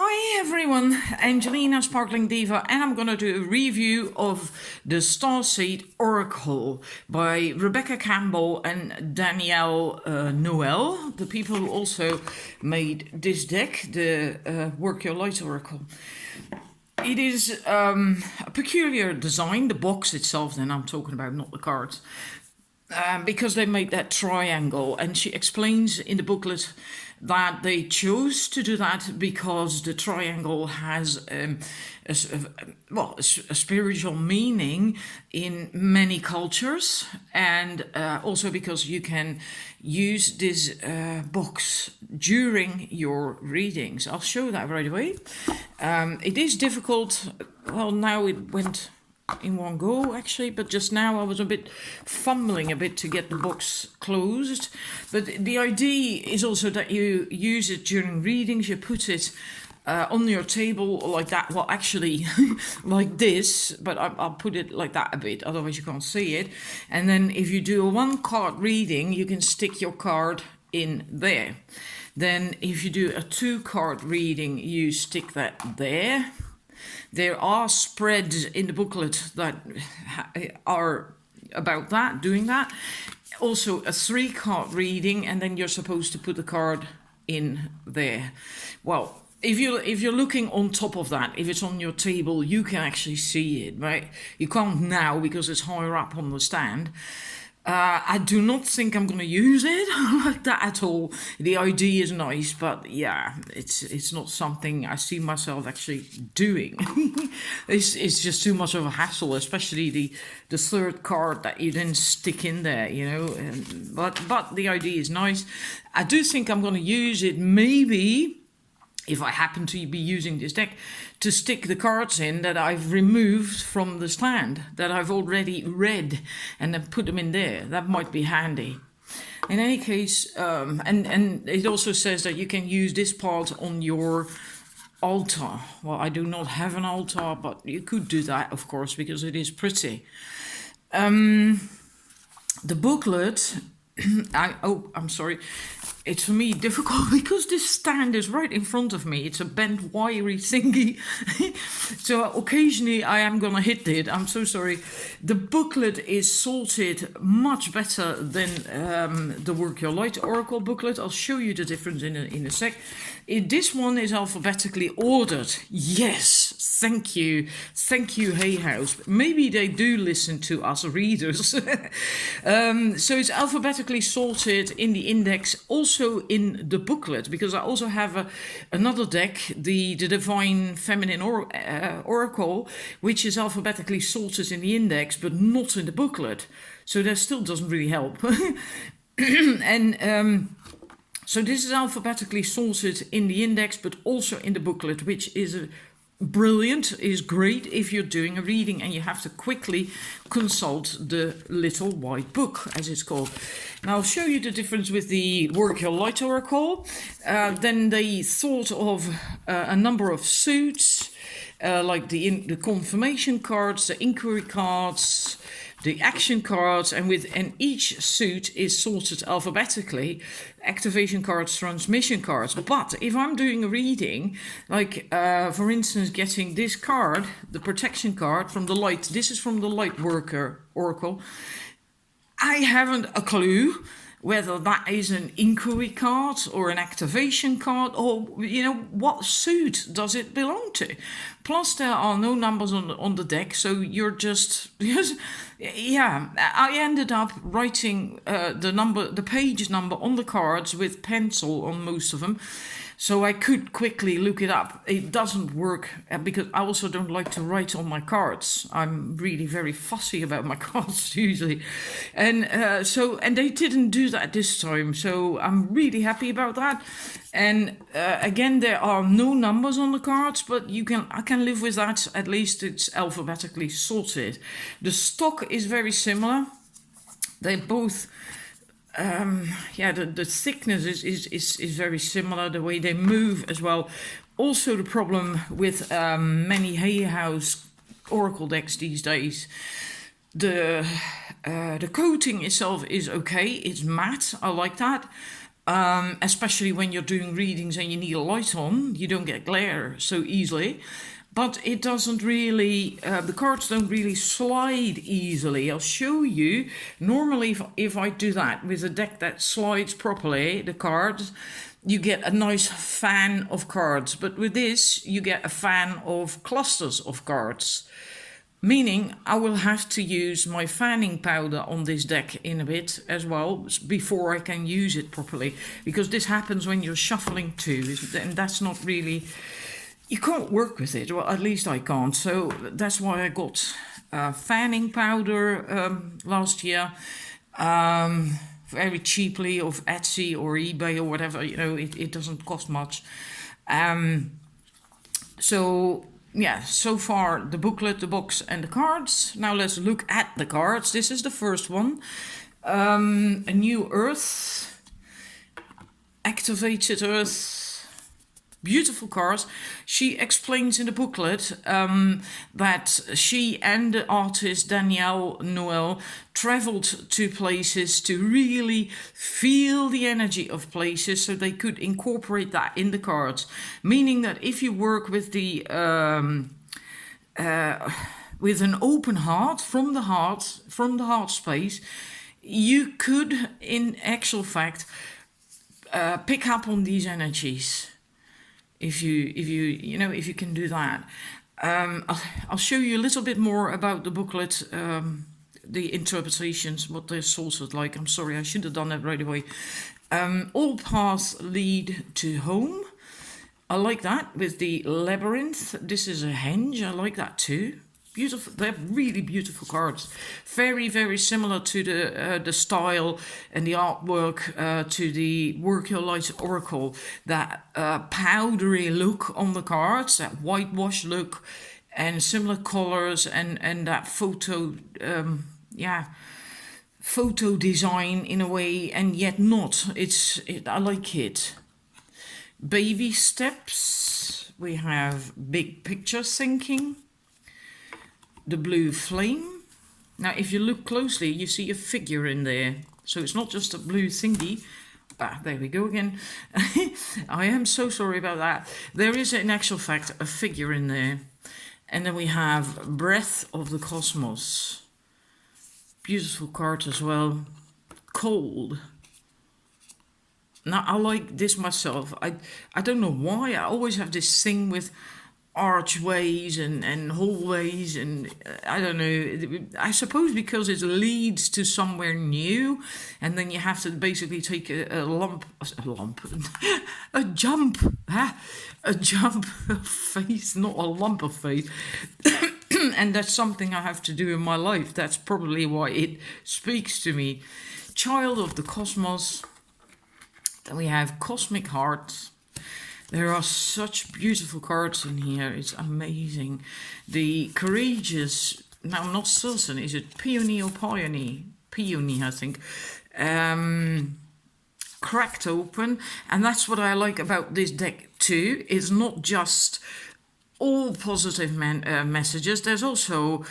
Hi everyone, Angelina Sparkling Diva, and I'm gonna do a review of the Starseed Oracle by Rebecca Campbell and Danielle Noel, the people who also made this deck, the Work Your Light Oracle. It is a peculiar design, the box itself, then I'm talking about, not the cards. Because they made that triangle, and she explains in the booklet that they chose to do that because the triangle has a spiritual meaning in many cultures, and also because you can use this box during your readings. I'll show that right away. It is difficult. Well, now it went in one go actually, but just now I was a bit fumbling a bit to get the box closed. But the idea is also that you use it during readings. You put it on your table like that, well actually like this, but I'll put it like that a bit, otherwise you can't see it. And then if you do a 1 card reading, you can stick your card in there. Then if you do a 2 card reading, you stick that there. There are spreads in the booklet that are about that, doing that. Also a 3 card reading, and then you're supposed to put the card in there. Well, if you're looking on top of that, if it's on your table, you can actually see it, right? You can't now because it's higher up on the stand. I do not think I'm going to use it like that at all. The idea is nice, but yeah, it's not something I see myself actually doing. It's just too much of a hassle, especially the 3rd card that you then stick in there, you know. But the idea is nice. I do think I'm going to use it maybe, if I happen to be using this deck, to stick the cards in that I've removed from the stand, that I've already read, and then put them in there. That might be handy. In any case, and it also says that you can use this part on your altar. Well, I do not have an altar, but you could do that, of course, because it is pretty. The booklet, I'm sorry. It's for me difficult because this stand is right in front of me. It's a bent wiry thingy. So occasionally I am gonna hit it. I'm so sorry. The booklet is sorted much better than the Work Your Light Oracle booklet. I'll show you the difference in a sec. This one is alphabetically ordered. Yes, thank you. Thank you, Hay House. Maybe they do listen to us readers. So it's alphabetically sorted in the index, also in the booklet, because I also have another deck, the Divine Feminine Oracle, which is alphabetically sorted in the index, but not in the booklet. So that still doesn't really help. And so this is alphabetically sorted in the index, but also in the booklet, which is brilliant, is great if you're doing a reading and you have to quickly consult the little white book, as it's called. Now I'll show you the difference with the Work Your Light Oracle. Then they thought of a number of suits, like the confirmation cards, the inquiry cards, the action cards, and each suit is sorted alphabetically. Activation cards, transmission cards. But if I'm doing a reading, like for instance getting this card, the protection card from the light, this is from the Light Worker Oracle, I haven't a clue whether that is an inquiry card or an activation card, or, you know, what suit does it belong to. Plus there are no numbers on the deck, so you're just, yeah, I ended up writing the page number on the cards with pencil on most of them, so I could quickly look it up. It doesn't work because I also don't like to write on my cards. I'm really very fussy about my cards usually. And and they didn't do that this time, so I'm really happy about that. And again, there are no numbers on the cards, but I can live with that. At least it's alphabetically sorted. The stock is very similar. They both, the thickness is very similar, the way they move as well. Also the problem with many Hay House Oracle decks these days, the coating itself is okay, it's matte, I like that. especially when you're doing readings and you need a light on, you don't get glare so easily. But it doesn't really, the cards don't really slide easily. I'll show you. Normally, if I do that with a deck that slides properly, the cards, you get a nice fan of cards. But with this, you get a fan of clusters of cards. Meaning I will have to use my fanning powder on this deck in a bit as well before I can use it properly. Because this happens when you're shuffling too, and that's not really... You can't work with it, well, at least I can't. So that's why I got fanning powder last year, very cheaply off Etsy or eBay or whatever. You know, it doesn't cost much. So yeah, so far the booklet, the box, and the cards. Now let's look at the cards. This is the first one. A new Earth, activated Earth. Beautiful cards. She explains in the booklet that she and the artist Danielle Noel traveled to places to really feel the energy of places so they could incorporate that in the cards. Meaning that if you work with the with an open heart, from the heart space, you could, in actual fact, pick up on these energies. If you can do that. I'll show you a little bit more about the booklet, the interpretations, what they're sourced like. I'm sorry, I should have done that right away. All paths lead to home. I like that with the labyrinth. This is a henge. I like that too. Beautiful. They're really beautiful cards. Very, very similar to the style and the artwork to the Work Your Light Oracle. That powdery look on the cards, that whitewash look, and similar colors, and that photo, photo design in a way, and yet not. I like it. Baby steps. We have big picture thinking. The blue flame. Now if you look closely you see a figure in there, so it's not just a blue thingy. There we go again. I am so sorry about that. There is in actual fact a figure in there. And then we have Breath of the Cosmos. Beautiful card as well. Cold. Now I like this myself. I don't know why, I always have this thing with archways and hallways, and I don't know, I suppose because it leads to somewhere new, and then you have to basically take a jump of faith, not a lump of faith. And that's something I have to do in my life. That's probably why it speaks to me. Child of the Cosmos. Then we have Cosmic Heart. There are such beautiful cards in here. It's amazing. The Courageous. Now, I'm not certain. Is it Peony or Peony? Peony, I think. Cracked open. And that's what I like about this deck too. It's not just all positive messages. There's also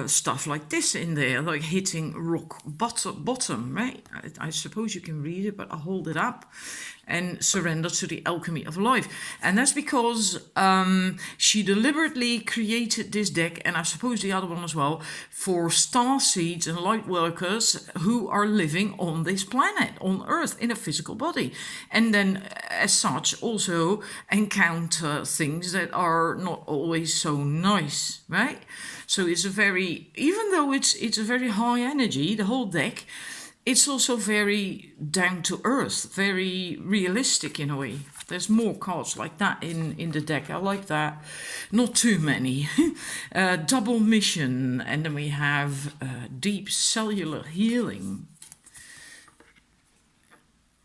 stuff like this in there, like hitting rock bottom, right? I suppose you can read it, but I'll hold it up. And surrender to the alchemy of life. And that's because she deliberately created this deck, and I suppose the other one as well, for starseeds and light workers who are living on this planet, on Earth, in a physical body. And then, as such, also encounter things that are not always so nice, right? So it's a very, even though it's a very high energy, the whole deck, it's also very down to earth, very realistic in a way. There's more cards like that in the deck. I like that. Not too many. Double mission. And then we have deep cellular healing.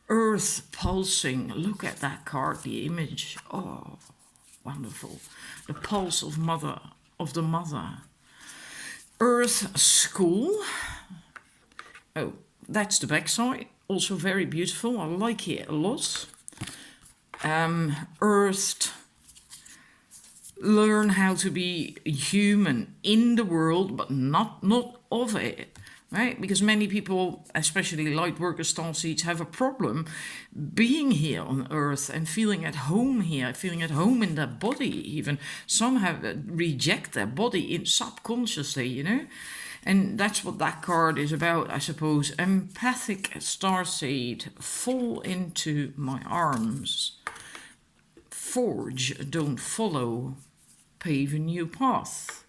Earth pulsing. Look at that card, the image. Oh, wonderful. The pulse of the mother. Earth school. Oh. That's the backside, also very beautiful. I like it a lot. Earthed. Learn how to be human in the world, but not of it. right? Because many people, especially light worker starseeds, have a problem being here on Earth and feeling at home here, feeling at home in their body even. Some have reject their body in subconsciously, you know? And that's what that card is about, I suppose. Empathic starseed, fall into my arms. Forge, don't follow. Pave a new path.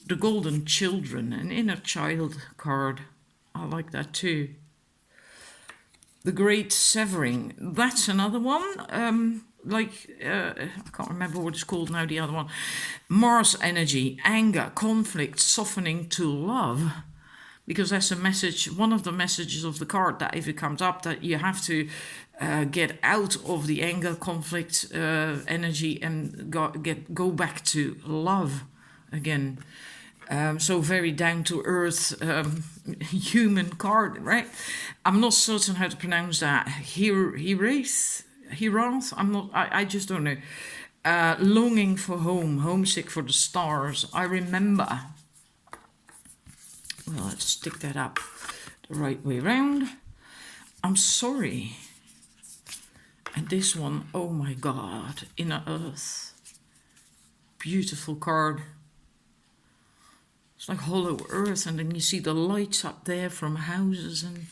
The Golden Children, an inner child card. I like that too. The Great Severing, that's another one. I can't remember what it's called now, the other one. Mars energy, anger, conflict, softening to love. Because that's a message, one of the messages of the card, that if it comes up, that you have to get out of the anger, conflict energy and go back to love again. So very down to earth human card, right? I'm not certain how to pronounce that. Hirath. I just don't know. Longing for home, homesick for the stars. I remember. Well, let's stick that up the right way round. I'm sorry. And this one, oh my God, Inner Earth. Beautiful card. It's like hollow earth, and then you see the lights up there from houses, and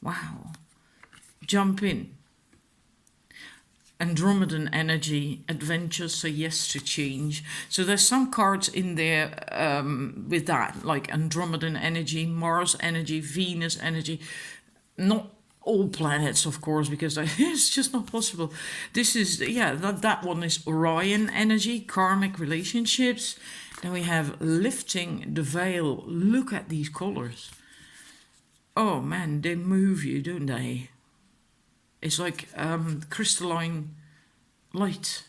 wow. Jump in. Andromedan energy, adventure, say yes to change. So there's some cards in there with that, like Andromedan energy, Mars energy, Venus energy. Not all planets, of course, because it's just not possible. This is, yeah, that one is Orion energy, karmic relationships. Then we have lifting the veil. Look at these colors. Oh man, they move you, don't they? It's like crystalline light,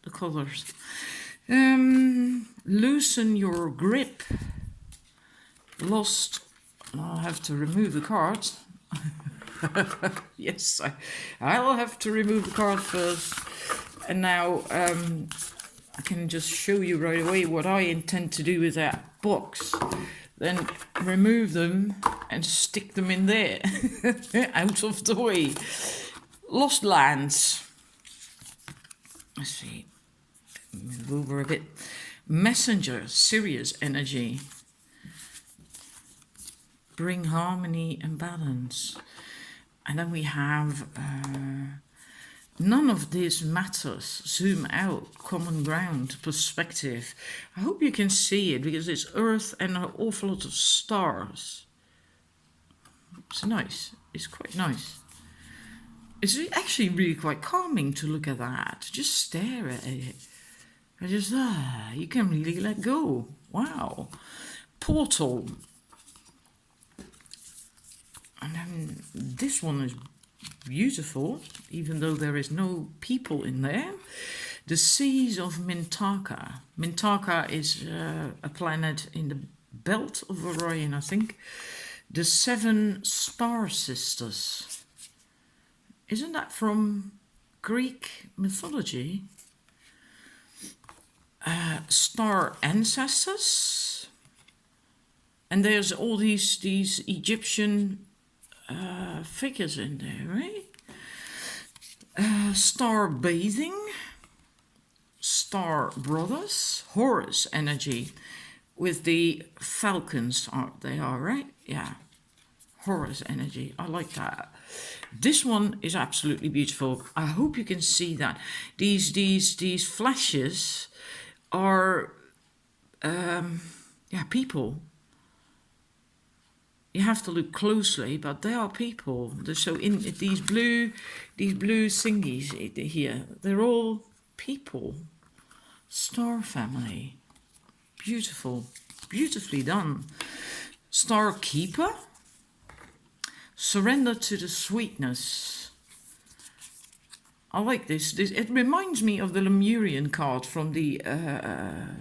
the colors. Loosen your grip. Lost. I'll have to remove the cards. Yes, I'll have to remove the card first. And now I can just show you right away what I intend to do with that box. Then remove them and stick them in there, out of the way. Lost Lands. Let's see. Move over a bit. Messenger, Sirius energy. Bring harmony and balance. And then we have none of this matters. Zoom out, common ground, perspective. I hope you can see it because it's Earth and an awful lot of stars. It's nice. It's quite nice. It's actually really quite calming to look at that. Just stare at it. I just, you can really let go. Wow. Portal. And then this one is beautiful, even though there is no people in there. The Seas of Mintaka. Mintaka is a planet in the belt of Orion, I think. The 7 Star Sisters. Isn't that from Greek mythology? Star Ancestors. And there's all these Egyptian figures in there, right? Star Bathing. Star Brothers. Horus energy with the falcons. They are, right? Yeah. Horus energy. I like that. This one is absolutely beautiful. I hope you can see that. These flashes are people. You have to look closely, but they are people. So in these blue thingies here, they're all people. Star family. Beautiful. Beautifully done. Star Keeper. Surrender to the sweetness. I like this. It reminds me of the Lemurian card from the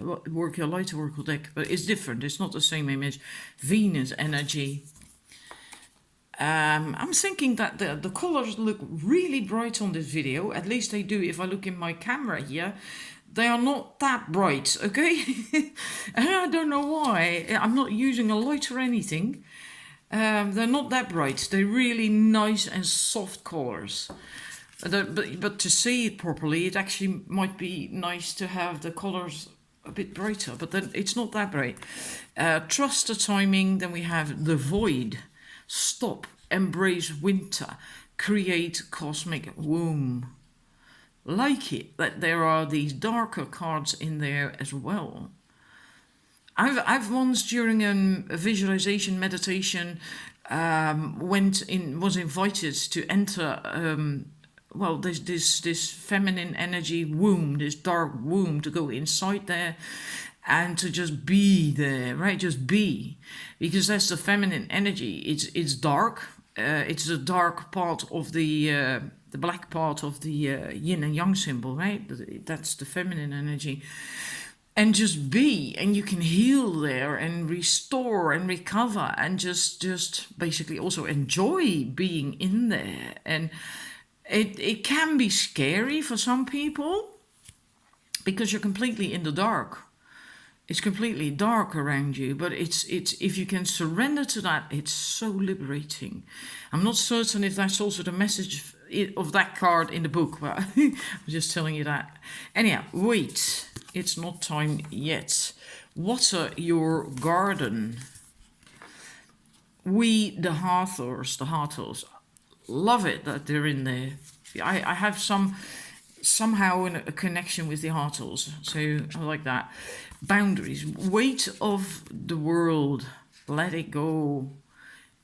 Light Oracle deck, but it's different. It's not the same image. Venus energy. I'm thinking that the colors look really bright on this video. At least they do if I look in my camera here. They are not that bright, okay? And I don't know why. I'm not using a light or anything. They're not that bright. They're really nice and soft colors. But to see it properly, it actually might be nice to have the colors a bit brighter. But then it's not that bright. Trust the timing. Then we have the void. Stop. Embrace winter. Create cosmic womb. Like it that there are these darker cards in there as well. I've once during a visualization meditation was invited to enter this feminine energy womb, this dark womb, to go inside there and to just be there, right? Just be, because that's the feminine energy. It's dark. It's the dark part of the black part of the yin and yang symbol, right? That's the feminine energy. And just be, and you can heal there and restore and recover and just basically also enjoy being in there. And it can be scary for some people because you're completely in the dark. It's completely dark around you, but it's if you can surrender to that, it's so liberating. I'm not certain if that's also the message of that card in the book, but I'm just telling you that. Anyhow, wait, it's not time yet. Water your garden. We, the Hearthers, love it that they're in there. I have somehow a connection with the Hearthers, so I like that. Boundaries. Weight of the world. Let it go.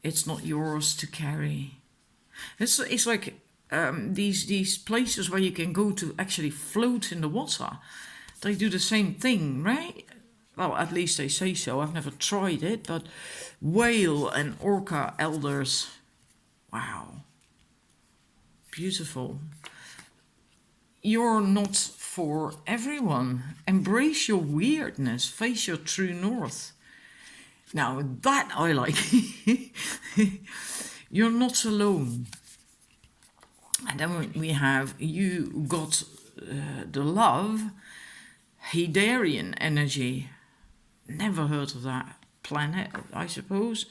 It's not yours to carry. It's like these places where you can go to actually float in the water. They do the same thing, right? Well, at least they say so. I've never tried it, but whale and orca elders. Wow. Beautiful. You're not for everyone. Embrace your weirdness. Face your true north. Now that I like. You're not alone. And then we have you got the love. Hedarian energy. Never heard of that planet, I suppose.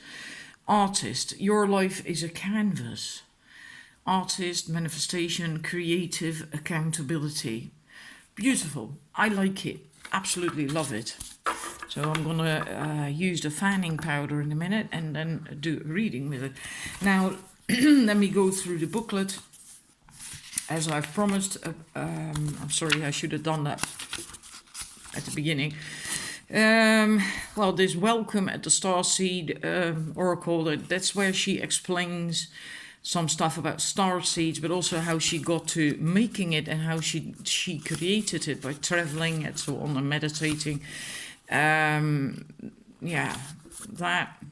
Artist. Your life is a canvas. Artist, manifestation, creative, accountability. Beautiful. I like it. Absolutely love it. So I'm going to use the fanning powder in a minute and then do a reading with it. Now, let me go through the booklet. As I've promised, I'm sorry, I should have done that at the beginning. Well, this welcome at the Starseed Oracle, that's where she explains some stuff about starseeds, but also how she got to making it and how she created it by traveling and so on and meditating. Yeah, that.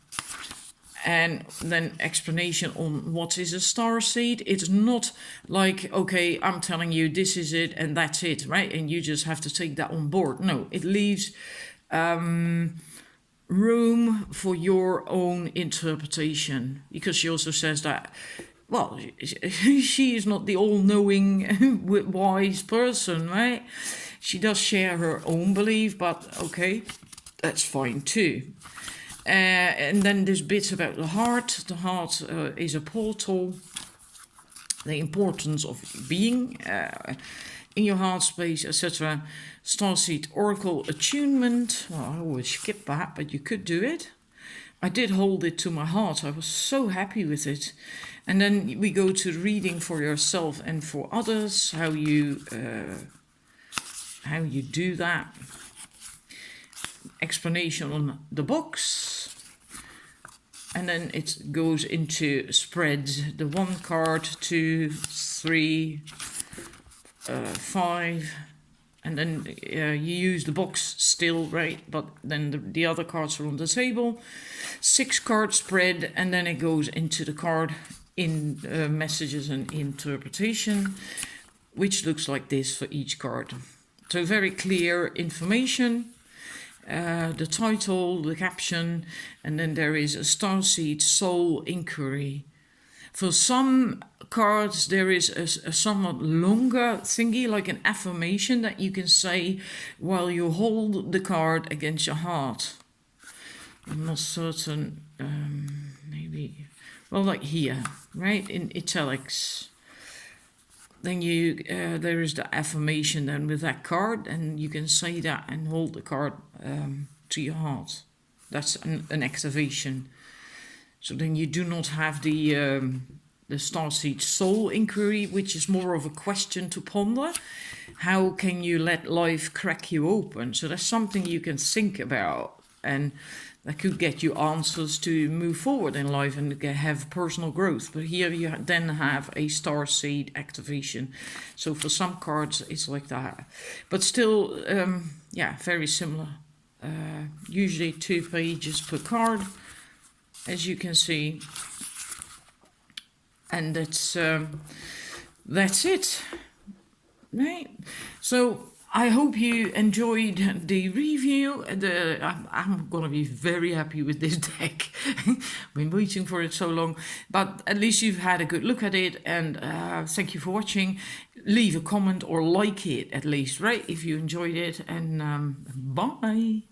And then explanation on what is a starseed. It's not like, okay, I'm telling you this is it and that's it, right? And you just have to take that on board. No, it leaves room for your own interpretation, because she also says that, well, she is not the all-knowing, wise person, right? She does share her own belief, but okay, that's fine too. And then this bit about the heart. The heart is a portal. The importance of being in your heart space, etc. Starseed Oracle attunement. Well, I always skip that, but you could do it. I did hold it to my heart. I was so happy with it. And then we go to reading for yourself and for others. How you do that. Explanation on the box. And then it goes into spreads. The 1 card, 2, 3, 5, and then you use the box still, right? But then the other cards are on the table. 6 card spread, and then it goes into the card in messages and interpretation, which looks like this for each card. So very clear information. The title, the caption, and then there is a Starseed Soul Inquiry. For some cards, there is a somewhat longer thingy, like an affirmation that you can say while you hold the card against your heart. I'm not certain, maybe, well, like here, right, in italics. Then there is the affirmation then with that card, and you can say that and hold the card to your heart. That's an activation. So then you do not have the Starseed Soul Inquiry, which is more of a question to ponder. How can you let life crack you open? So that's something you can think about, and that could get you answers to move forward in life and have personal growth. But here you then have a Starseed activation. So for some cards it's like that. But still, yeah, very similar. Usually 2 pages per card, as you can see. And that's it, right? So I hope you enjoyed the review. I'm gonna be very happy with this deck. Been waiting for it so long, but at least you've had a good look at it, and thank you for watching. Leave a comment or like it at least, right, if you enjoyed it, and bye.